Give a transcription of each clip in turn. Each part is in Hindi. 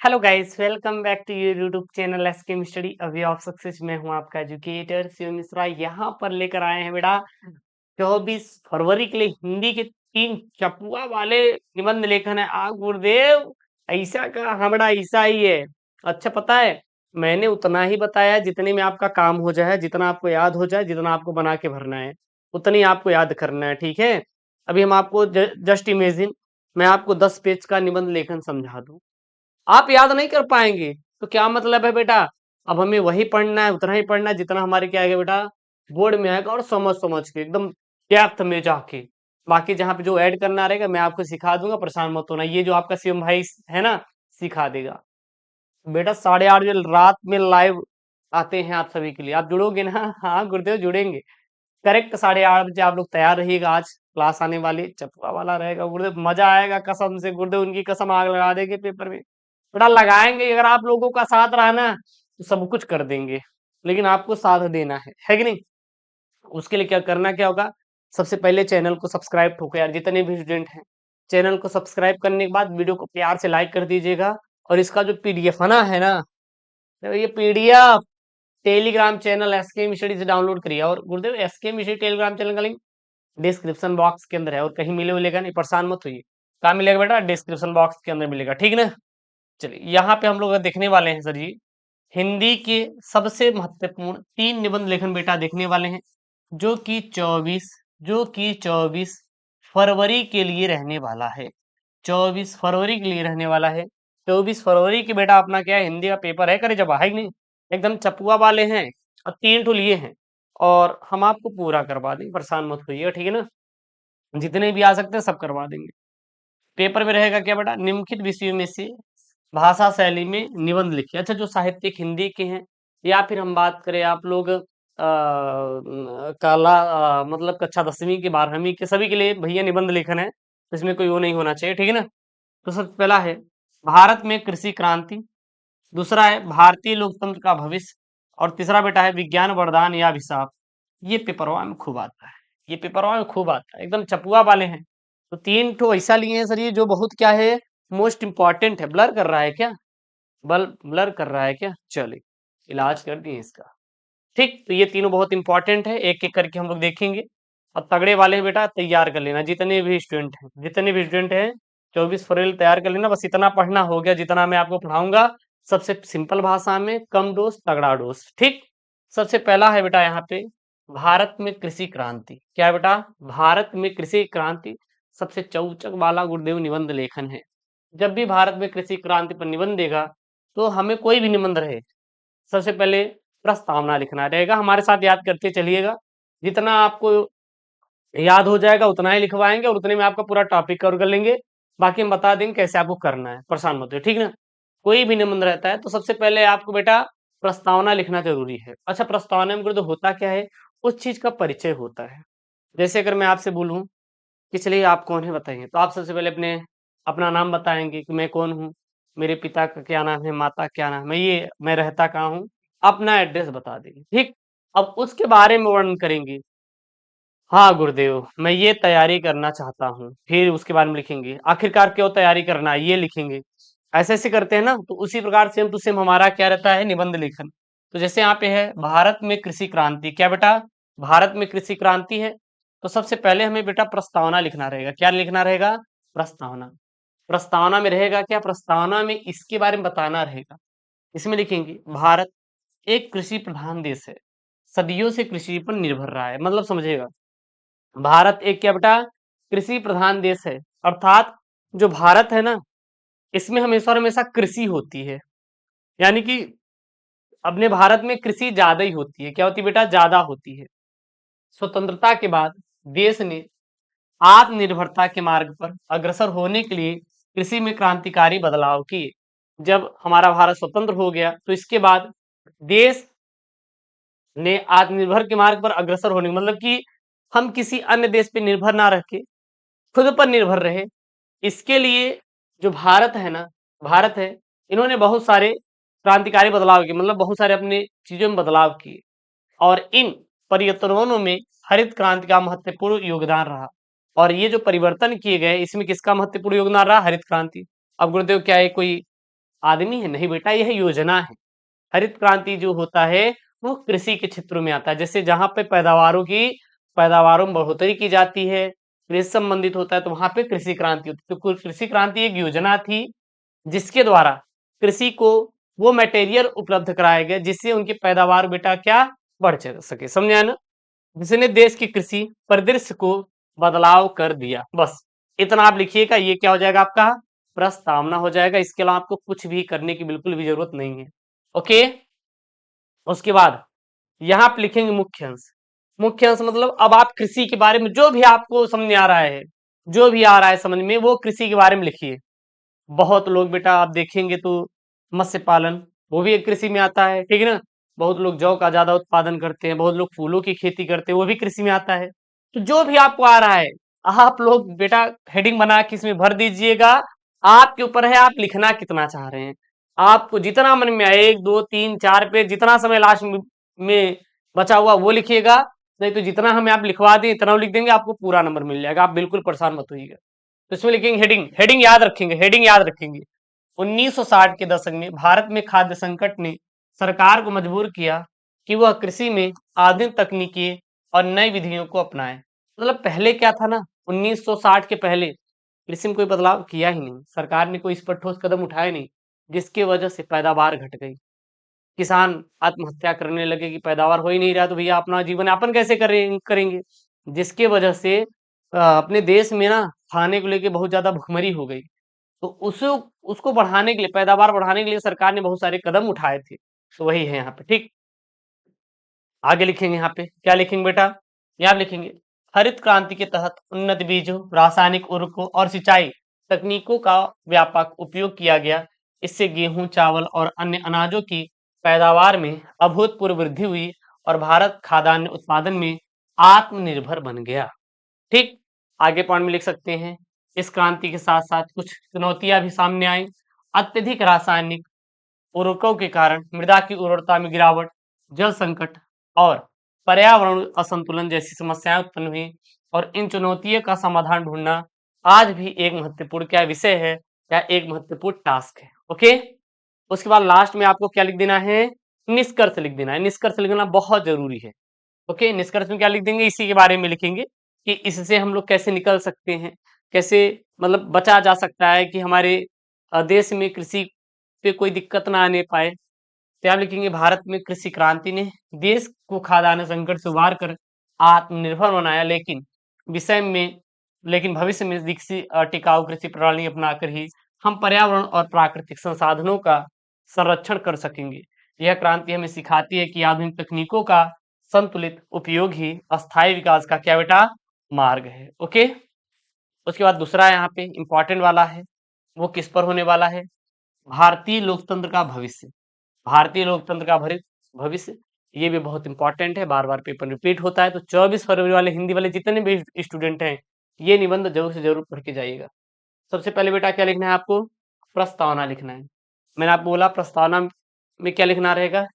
Hello guys, welcome back to your YouTube channel SKM study away of success. मैं हूं आपका एजुकेटर शिव मिश्रा। यहाँ पर लेकर आए हैं बेटा 24 फरवरी के लिए हिंदी के 3 चपुआ वाले निबंध लेखन है। आ गुरुदेव, ऐसा का हमरा ऐसा ही है। अच्छा, पता है मैंने उतना ही बताया जितने में आपका काम हो जाए, जितना आपको याद हो जाए, जितना आपको बना के भरना है उतनी आपको याद करना है, ठीक है। अभी हम आपको जस्ट इमेजिन, मैं आपको 10 पेज का निबंध लेखन समझा दूं, आप याद नहीं कर पाएंगे तो क्या मतलब है बेटा। अब हमें वही पढ़ना है, उतना ही पढ़ना है जितना हमारे क्या आएगा बेटा, बोर्ड में आएगा, और समझ समझ के एकदम डेप्थ में जाके। बाकी जहाँ पे जो ऐड करना रहेगा मैं आपको सिखा दूंगा, परेशान मत होना। ये जो आपका शिवम भाई है ना, सिखा देगा। बेटा 8:30 बजे रात में लाइव आते हैं आप सभी के लिए। आप जुड़ोगे ना? हाँ गुरुदेव, जुड़ेंगे। करेक्ट 8:30 बजे आप लोग तैयार रहिएगा। आज क्लास आने वाली चपुआ वाला रहेगा गुरुदेव, मजा आएगा कसम से। गुरुदेव उनकी कसम, आग लगा देंगे पेपर में। थोड़ा लगाएंगे, अगर आप लोगों का साथ रहा ना तो सब कुछ कर देंगे, लेकिन आपको साथ देना है कि नहीं। उसके लिए क्या करना क्या होगा, सबसे पहले चैनल को सब्सक्राइब ठोको यार, जितने भी स्टूडेंट हैं। चैनल को सब्सक्राइब करने के बाद वीडियो को प्यार से लाइक कर दीजिएगा। और इसका जो पीडीएफ है ना, तो ये PDF Telegram channel SKM study से डाउनलोड करिए। और गुरुदेव एसकेएम स्टडी टेलीग्राम चैनल का लिंक डिस्क्रिप्शन बॉक्स के अंदर है, और कहीं मिलेगा नहीं, परेशान मत होइए। कहाँ मिलेगा बेटा? डिस्क्रिप्शन बॉक्स के अंदर मिलेगा, ठीक ना। चलिए, यहाँ पे हम लोग देखने वाले हैं सर जी, हिंदी के सबसे महत्वपूर्ण 3 निबंध लेखन बेटा देखने वाले हैं, जो कि 24 फरवरी के लिए रहने वाला है। 24 फरवरी के लिए रहने वाला है। 24 फरवरी की बेटा अपना क्या है, हिंदी का पेपर है, करे जब है कि नहीं। एकदम चपुआ वाले हैं, और 3 ठो लिए हैं, और हम आपको पूरा करवा देंगे, परेशान मत होइएगा, ठीक है ना। जितने भी आ सकते हैं सब करवा देंगे। पेपर में रहेगा क्या बेटा, निम्नलिखित विषयों में से भाषा शैली में निबंध लिखिए। अच्छा, जो साहित्यिक हिंदी के हैं, या फिर हम बात करें आप लोग कला, मतलब कक्षा 10वीं के 12वीं के सभी के लिए भैया निबंध लेखन है, तो इसमें कोई वो नहीं होना चाहिए, ठीक है ना। तो सबसे पहला है भारत में कृषि क्रांति, दूसरा है भारतीय लोकतंत्र का भविष्य, और तीसरा बेटा है विज्ञान वरदान या अभिशाप। ये पेपरवा में खूब आता है, ये पेपरवा में खूब आता है, एकदम चपुआ वाले हैं। तो 3 ठो ऐसा लिए हैं सर ये, जो बहुत क्या है, मोस्ट इंपॉर्टेंट है। ब्लर कर रहा है क्या? ब्लर कर रहा है क्या? चलिए, इलाज कर दिए इसका। ठीक, तो ये तीनों बहुत इंपॉर्टेंट है, एक एक करके हम लोग देखेंगे। और तगड़े वाले हैं बेटा, तैयार कर लेना जितने भी स्टूडेंट हैं, जितने भी स्टूडेंट हैं। 24 फरवरी तैयार कर लेना, बस इतना पढ़ना हो गया जितना मैं आपको पढ़ाऊंगा। सबसे सिंपल भाषा में, कम डोज तगड़ा डोज, ठीक। सबसे पहला है बेटा यहाँ पे, भारत में कृषि क्रांति। क्या है बेटा? भारत में कृषि क्रांति सबसे चौचक वाला गुरुदेव निबंध लेखन है। जब भी भारत में कृषि क्रांति पर निबंध देगा, तो हमें कोई भी निबंध रहे, सबसे पहले प्रस्तावना लिखना रहेगा। हमारे साथ याद करते चलिएगा, जितना आपको याद हो जाएगा उतना ही लिखवाएंगे, और उतने में आपका पूरा टॉपिक कवर कर लेंगे। बाकी हम बता देंगे कैसे आपको करना है, परेशान मत हो, ठीक ना। कोई भी निबंध रहता है तो सबसे पहले आपको बेटा प्रस्तावना लिखना जरूरी है। अच्छा, प्रस्तावना में तो होता क्या है, उस चीज का परिचय होता है। जैसे अगर मैं आपसे बोलूं कि चलिए आप कौन है बताइए, तो आप सबसे पहले अपना नाम बताएंगे कि मैं कौन हूँ, मेरे पिता का क्या नाम है, माता क्या नाम है, मैं रहता कहाँ हूँ, अपना एड्रेस बता देंगे, ठीक। अब उसके बारे में वर्णन करेंगे। हाँ गुरुदेव, मैं ये तैयारी करना चाहता हूँ, फिर उसके बारे में लिखेंगे। आखिरकार क्यों तैयारी करना है ये लिखेंगे। ऐसे ऐसे करते हैं ना, तो उसी प्रकार सेम टू सेम हमारा क्या रहता है, निबंध लेखन। तो जैसे यहाँ पे है भारत में कृषि क्रांति, क्या बेटा? भारत में कृषि क्रांति है, तो सबसे पहले हमें बेटा प्रस्तावना लिखना रहेगा। क्या लिखना रहेगा? प्रस्तावना। प्रस्तावना में रहेगा क्या, प्रस्तावना में इसके बारे में बताना रहेगा। इसमें लिखेंगे भारत एक कृषि प्रधान देश है, सदियों से कृषि पर निर्भर रहा है। मतलब समझेगा, भारत एक क्या बेटा, कृषि प्रधान देश है। अर्थात जो भारत है ना, इसमें हमेशा और हमेशा कृषि होती है। यानी कि अपने भारत में कृषि ज्यादा ही होती है। क्या होती है बेटा? ज्यादा होती है। स्वतंत्रता के बाद देश ने आत्मनिर्भरता के मार्ग पर अग्रसर होने के लिए कृषि में क्रांतिकारी बदलाव किए। जब हमारा भारत स्वतंत्र हो गया, तो इसके बाद देश ने आत्मनिर्भर के मार्ग पर अग्रसर होने, मतलब कि हम किसी अन्य देश पे निर्भर ना रह के खुद पर निर्भर रहे। इसके लिए जो भारत है ना, भारत है, इन्होंने बहुत सारे क्रांतिकारी बदलाव किए, मतलब बहुत सारे अपने चीजों में बदलाव किए। और इन परिवर्तनों में हरित क्रांति का महत्वपूर्ण योगदान रहा। और ये जो परिवर्तन किए गए, इसमें किसका महत्वपूर्ण योगदान रहा? हरित क्रांति। अब गुरुदेव क्या है, कोई आदमी है, नहीं बेटा, यह योजना है। हरित क्रांति जो होता है वो कृषि के क्षेत्रों में आता है, जैसे जहां पे पैदावारों में बढ़ोतरी की जाती है, कृषि संबंधित होता है, तो वहां पे कृषि क्रांति होती है। तो कृषि क्रांति एक योजना थी जिसके द्वारा कृषि को वो मटेरियल उपलब्ध कराया गया जिससे उनकी पैदावार बेटा क्या बढ़ सके, समझे ना, जिसने देश की कृषि परिदृश्य को बदलाव कर दिया। बस इतना आप लिखिएगा, ये क्या हो जाएगा आपका प्रस्तावना हो जाएगा। इसके अलावा आपको कुछ भी करने की बिल्कुल भी जरूरत नहीं है। ओके, उसके बाद यहाँ पे लिखेंगे मुख्य अंश। मुख्य अंश मतलब अब आप कृषि के बारे में जो भी आपको समझ में आ रहा है, जो भी आ रहा है समझ में, वो कृषि के बारे में लिखिए। बहुत लोग बेटा आप देखेंगे तो मत्स्य पालन वो भी एक कृषि में आता है, ठीक है ना। बहुत लोग जौ का ज्यादा उत्पादन करते हैं, बहुत लोग फूलों की खेती करते हैं, वो भी कृषि में आता है। तो जो भी आपको आ रहा है आप लोग बेटा हेडिंग बना के इसमें भर दीजिएगा। आपके ऊपर है आप लिखना कितना चाह रहे हैं। आपको जितना मन में आए, 1 2 3 4 पेज, जितना समय लास्ट में बचा हुआ वो लिखिएगा। नहीं तो जितना हमें आप लिखवा दें इतना लिख देंगे, आपको पूरा नंबर मिल जाएगा, आप बिल्कुल परेशान मत होइएगा। तो इसमें लिखेंगे हेडिंग, हेडिंग याद रखेंगे, हेडिंग याद रखेंगे। 1960 के दशक में भारत में खाद्य संकट ने सरकार को मजबूर किया कि वह कृषि में आधुनिक तकनीकी और नई विधियों को अपनाए। मतलब पहले क्या था ना, 1960 के पहले कृषि में कोई बदलाव किया ही नहीं, सरकार ने कोई इस पर ठोस कदम उठाए नहीं, जिसकी वजह से पैदावार घट गई। किसान आत्महत्या करने लगे कि पैदावार हो ही नहीं रहा, तो भैया अपना जीवन यापन कैसे करेंगे, जिसके वजह से अपने देश में ना खाने को लेके बहुत ज्यादा भुखमरी हो गई। तो उसे उसको बढ़ाने के लिए, पैदावार बढ़ाने के लिए सरकार ने बहुत सारे कदम उठाए थे। तो वही है यहाँ पे, ठीक। आगे लिखेंगे, यहाँ पे क्या लिखेंगे बेटा, यहाँ लिखेंगे हरित क्रांति के तहत उन्नत बीजों, रासायनिक उर्वरकों और सिंचाई तकनीकों का व्यापक उपयोग किया गया। इससे गेहूं, चावल और अन्य अनाजों की पैदावार में अभूतपूर्व वृद्धि हुई और भारत खाद्यान्न उत्पादन में आत्मनिर्भर बन गया। ठीक, आगे पॉइंट में लिख सकते हैं, इस क्रांति के साथ साथ कुछ चुनौतियां भी सामने आई। अत्यधिक रासायनिक उर्वरकों के कारण मृदा की उर्वरता में गिरावट, जल संकट और पर्यावरण असंतुलन जैसी समस्याएं उत्पन्न हुई। और इन चुनौतियों का समाधान ढूंढना आज भी एक महत्वपूर्ण क्या विषय है, या एक महत्वपूर्ण टास्क है। ओके, उसके बाद लास्ट में आपको क्या लिख देना है, निष्कर्ष लिख देना है। निष्कर्ष लिखना बहुत जरूरी है। ओके, निष्कर्ष में क्या लिख देंगे, इसी के बारे में लिखेंगे कि इससे हम लोग कैसे निकल सकते हैं, कैसे मतलब बचा जा सकता है कि हमारे देश में कृषि पे कोई दिक्कत ना आने पाए। तो आप लिखेंगे भारत में कृषि क्रांति ने देश को खाद्यान्न संकट से उबार कर आत्मनिर्भर बनाया, लेकिन भविष्य में विकसित टिकाऊ कृषि प्रणाली अपनाकर ही हम पर्यावरण और प्राकृतिक संसाधनों का संरक्षण कर सकेंगे। यह क्रांति हमें सिखाती है कि आधुनिक तकनीकों का संतुलित उपयोग ही अस्थायी विकास का क्या बेटा मार्ग है। ओके, उसके बाद दूसरा यहाँ पे इंपॉर्टेंट वाला है, वो किस पर होने वाला है, भारतीय लोकतंत्र का भविष्य। भारतीय लोकतंत्र का भविष्य, ये भी बहुत इंपॉर्टेंट है, बार बार पेपर रिपीट होता है। तो 24 फरवरी वाले हिंदी वाले जितने भी स्टूडेंट हैं, ये निबंध जरूर से जरूर पढ़ के जाइएगा। सबसे पहले बेटा क्या लिखना है आपको, प्रस्तावना लिखना है। मैंने आपको बोला प्रस्तावना में क्या लिखना रहेगा,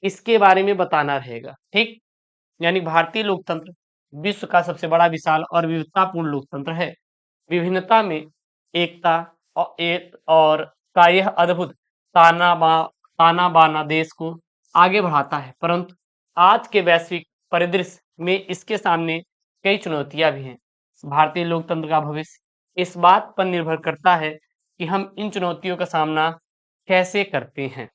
इसके बारे में बताना रहेगा। ठीक, यानी भारतीय लोकतंत्र विश्व का सबसे बड़ा, विशाल और विविधतापूर्ण लोकतंत्र है। विभिन्नता में एकता और का यह अद्भुत ताना बाना देश को आगे बढ़ाता है, परंतु आज के वैश्विक परिदृश्य में इसके सामने कई चुनौतियां भी हैं। भारतीय लोकतंत्र का भविष्य इस बात पर निर्भर करता है कि हम इन चुनौतियों का सामना कैसे करते हैं।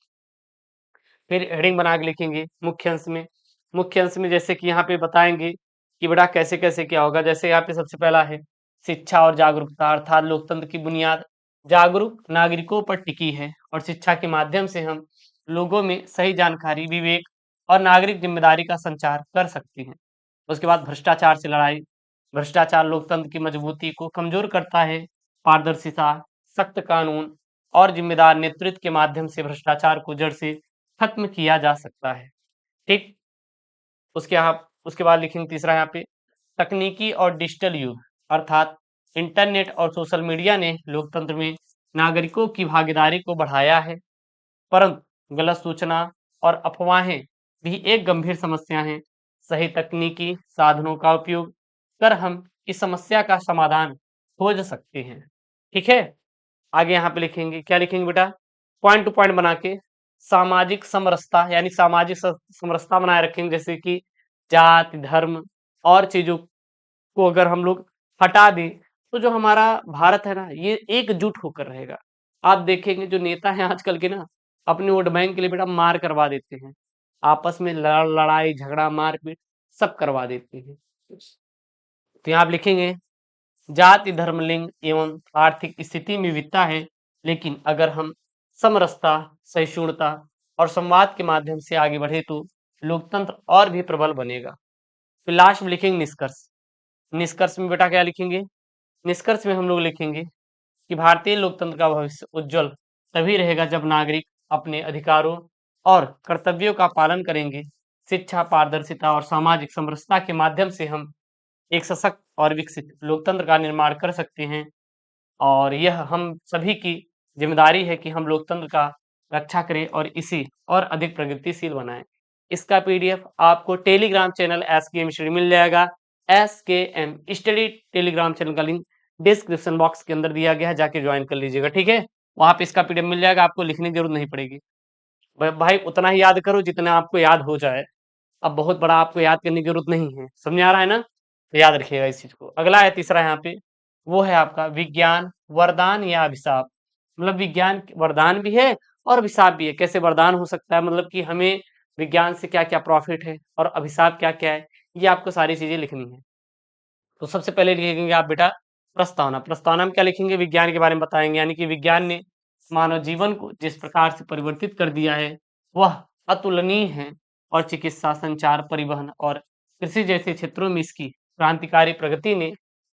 फिर हेडिंग बना के लिखेंगे मुख्य अंश में। मुख्य अंश में जैसे कि यहाँ पे बताएंगे कि बेटा कैसे कैसे क्या होगा। जैसे यहाँ पे सबसे पहला है शिक्षा और जागरूकता, अर्थात लोकतंत्र की बुनियाद जागरूक नागरिकों पर टिकी है और शिक्षा के माध्यम से हम लोगों में सही जानकारी, विवेक और नागरिक जिम्मेदारी का संचार कर सकते हैं। उसके बाद भ्रष्टाचार से लड़ाई। भ्रष्टाचार लोकतंत्र की मजबूती को कमजोर करता है। पारदर्शिता, सख्त कानून और जिम्मेदार नेतृत्व के माध्यम से भ्रष्टाचार को जड़ से खत्म किया जा सकता है। ठीक, उसके बाद लिखेंगे तीसरा यहाँ पे तकनीकी और डिजिटल युग, अर्थात इंटरनेट और सोशल मीडिया ने लोकतंत्र में नागरिकों की भागीदारी को बढ़ाया है, परंतु गलत सूचना और अफवाहें भी एक गंभीर समस्या है। सही तकनीकी साधनों का उपयोग कर हम इस समस्या का समाधान खोज सकते हैं। ठीक है, आगे यहाँ पे लिखेंगे, क्या लिखेंगे बेटा, पॉइंट टू पॉइंट बना के सामाजिक समरसता यानी सामाजिक समरसता बनाए रखेंगे, जैसे कि जाति, धर्म और चीजों को अगर हम लोग हटा दें, तो जो हमारा भारत है ना, ये एकजुट होकर रहेगा। आप देखेंगे जो नेता हैं आजकल के ना, अपने वोट बैंक के लिए बेटा मार करवा देते हैं, आपस में लड़ाई झगड़ा मारपीट सब करवा देते हैं। तो यहाँ आप लिखेंगे जाति, धर्म, लिंग एवं आर्थिक स्थिति में विविधता है, लेकिन अगर हम समरसता, सहिष्णुता और संवाद के माध्यम से आगे बढ़े तो लोकतंत्र और भी प्रबल बनेगा। फिर लास्ट में लिखेंगे निष्कर्ष। निष्कर्ष में बेटा क्या लिखेंगे? निष्कर्ष में हम लोग लिखेंगे कि भारतीय लोकतंत्र का भविष्य उज्जवल तभी रहेगा जब नागरिक अपने अधिकारों और कर्तव्यों का पालन करेंगे। शिक्षा, पारदर्शिता और सामाजिक समरसता के माध्यम से हम एक सशक्त और विकसित लोकतंत्र का निर्माण कर सकते हैं, और यह हम सभी की जिम्मेदारी है कि हम लोकतंत्र का रक्षा करें और इसे और अधिक प्रगतिशील बनाएं। इसका पीडीएफ आपको टेलीग्राम चैनल SKM स्टडी मिल जाएगा। SKM स्टडी टेलीग्राम चैनल का लिंक डिस्क्रिप्शन बॉक्स के अंदर दिया गया है, जाके ज्वाइन कर लीजिएगा, ठीक है। वहां पे इसका पीडीएफ मिल जाएगा, आपको लिखने की जरूरत नहीं पड़ेगी। भाई उतना ही याद करो जितना आपको याद हो जाए, अब बहुत बड़ा आपको याद करने की जरूरत नहीं है, समझ आ रहा है ना? तो याद रखिएगा इस चीज को। अगला है तीसरा यहाँ पे, वो है आपका विज्ञान वरदान या अभिशाप। मतलब विज्ञान वरदान भी है और अभिशाप भी है। कैसे वरदान हो सकता है, मतलब कि हमें विज्ञान से क्या क्या प्रॉफिट है, और अभिशाप क्या क्या है, ये आपको सारी चीजें लिखनी है। तो सबसे पहले लिखेंगे आप बेटा प्रस्तावना। प्रस्तावना में क्या लिखेंगे? विज्ञान के बारे में बताएंगे, यानी कि विज्ञान ने मानव जीवन को जिस प्रकार से परिवर्तित कर दिया है वह अतुलनीय है, और चिकित्सा, संचार, परिवहन और कृषि जैसे क्षेत्रों में इसकी क्रांतिकारी प्रगति ने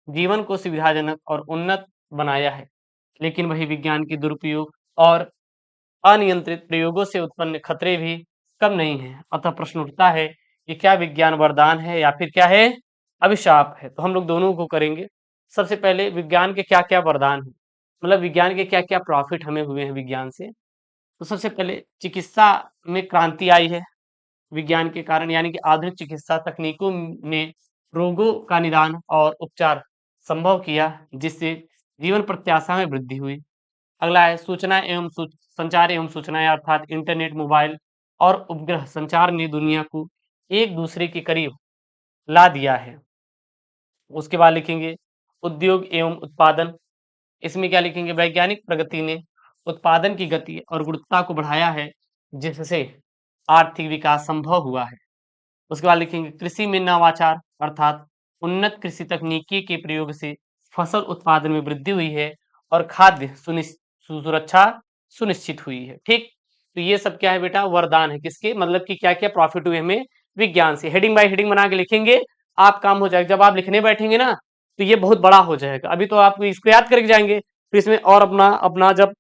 जीवन को सुविधाजनक और उन्नत बनाया है। लेकिन वही विज्ञान के दुरुपयोग और अनियंत्रित प्रयोगों से उत्पन्न खतरे भी कम नहीं है। अतः प्रश्न उठता है कि क्या विज्ञान वरदान है या फिर क्या है अभिशाप है? तो हम लोग दोनों को करेंगे। सबसे पहले विज्ञान के क्या क्या वरदान है, मतलब विज्ञान के क्या क्या प्रॉफिट हमें हुए हैं विज्ञान से। तो सबसे पहले चिकित्सा में क्रांति आई है विज्ञान के कारण, यानी कि आधुनिक चिकित्सा तकनीकों ने रोगों का निदान और उपचार संभव किया, जिससे जीवन प्रत्याशा में वृद्धि हुई। अगला है सूचना एवं संचार एवं सूचनाएं, अर्थात इंटरनेट, मोबाइल और उपग्रह संचार ने दुनिया को एक दूसरे के करीब ला दिया है। उसके बाद लिखेंगे उद्योग एवं उत्पादन। इसमें क्या लिखेंगे? वैज्ञानिक प्रगति ने उत्पादन की गति और गुणवत्ता को बढ़ाया है, जिससे आर्थिक विकास संभव हुआ है। उसके बाद लिखेंगे कृषि में नवाचार, अर्थात उन्नत कृषि तकनीकी के प्रयोग से फसल उत्पादन में वृद्धि हुई है और खाद्य सुरक्षा सुनिश्चित हुई है। ठीक, तो ये सब क्या है बेटा? वरदान है। किसके? मतलब कि क्या क्या प्रॉफिट हुए हमें विज्ञान से। हेडिंग बाय हेडिंग बना के लिखेंगे, आप काम हो जाएगा। जब आप लिखने बैठेंगे ना, तो ये बहुत बड़ा हो जाएगा। अभी तो आप इसको याद करके जाएंगे, फिर इसमें और अपना अपना जब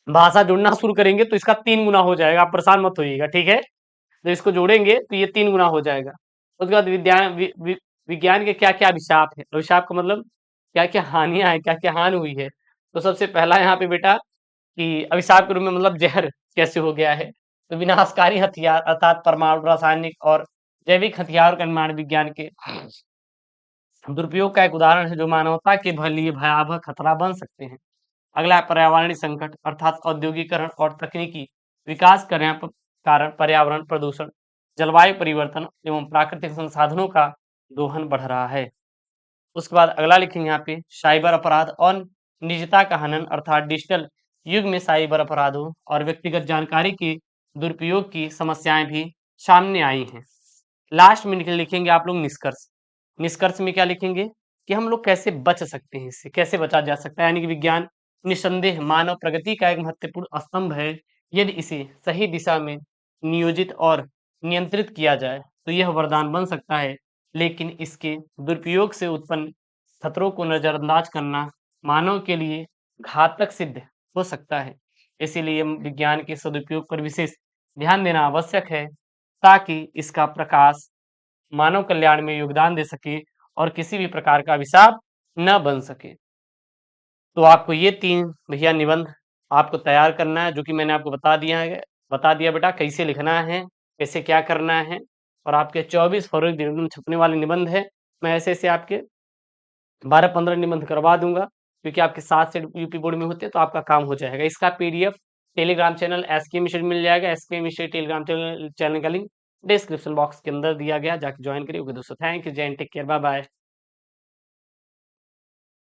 भाषा जोड़ना शुरू करेंगे तो इसका 3 गुना हो जाएगा। आप परेशान मत होइएगा, ठीक है। जब इसको जोड़ेंगे तो ये 3 गुना हो जाएगा। उसके बाद विज्ञान के क्या क्या अभिशाप है। अभिशाप का मतलब क्या क्या हानियां है, क्या क्या हानि हुई है। तो सबसे पहला यहाँ पे बेटा कि अभिशाप के रूप में मतलब जहर कैसे हो गया है। तो विनाशकारी हथियार, अर्थात परमाणु, रासायनिक और जैविक हथियार का निर्माण विज्ञान के दुरुपयोग का एक उदाहरण है, जो मानवता के लिए भयावह खतरा बन सकते हैं। अगला है पर्यावरणीय संकट, अर्थात औद्योगिकरण और तकनीकी विकास के कारण पर्यावरण प्रदूषण, जलवायु परिवर्तन एवं प्राकृतिक संसाधनों का दोहन बढ़ रहा है। उसके बाद अगला लिखेंगे यहाँ पे साइबर अपराध और निजता का हनन, अर्थात डिजिटल युग में साइबर अपराधों और व्यक्तिगत जानकारी के दुरुपयोग की समस्याएं भी सामने आई हैं। लास्ट में लिखेंगे आप लोग निष्कर्ष। निष्कर्ष में क्या लिखेंगे कि हम लोग कैसे बच सकते हैं, इससे कैसे बचा जा सकता है। यानी कि विज्ञान निसंदेह मानव प्रगति का एक महत्वपूर्ण स्तंभ है। यदि इसे सही दिशा में नियोजित और नियंत्रित किया जाए तो यह वरदान बन सकता है, लेकिन इसके दुरुपयोग से उत्पन्न खतरों को नजरअंदाज करना मानव के लिए घातक सिद्ध हो सकता है। इसीलिए विज्ञान के सदुपयोग पर विशेष ध्यान देना आवश्यक है, ताकि इसका प्रकाश मानव कल्याण में योगदान दे सके और किसी भी प्रकार का अभिशाप न बन सके। तो आपको ये 3 भैया निबंध आपको तैयार करना है, जो कि मैंने आपको बता दिया बेटा कैसे लिखना है, कैसे क्या करना है। और आपके 24 फरवरी दिन में छपने वाले निबंध है। मैं ऐसे आपके 12-15 निबंध करवा दूंगा, क्योंकि आपके 7 सेट यूपी बोर्ड में होते हैं, तो आपका काम हो जाएगा। इसका पीडीएफ टेलीग्राम चैनल एसके मिश्र मिल जाएगा। एसके मिश्र टेलीग्राम चैनल का लिंक डिस्क्रिप्शन बॉक्स के अंदर दिया गया, जाके ज्वाइन करिए। ओके दोस्तों, थैंक यू, जय हिंद, टेक केयर, बाय बाय।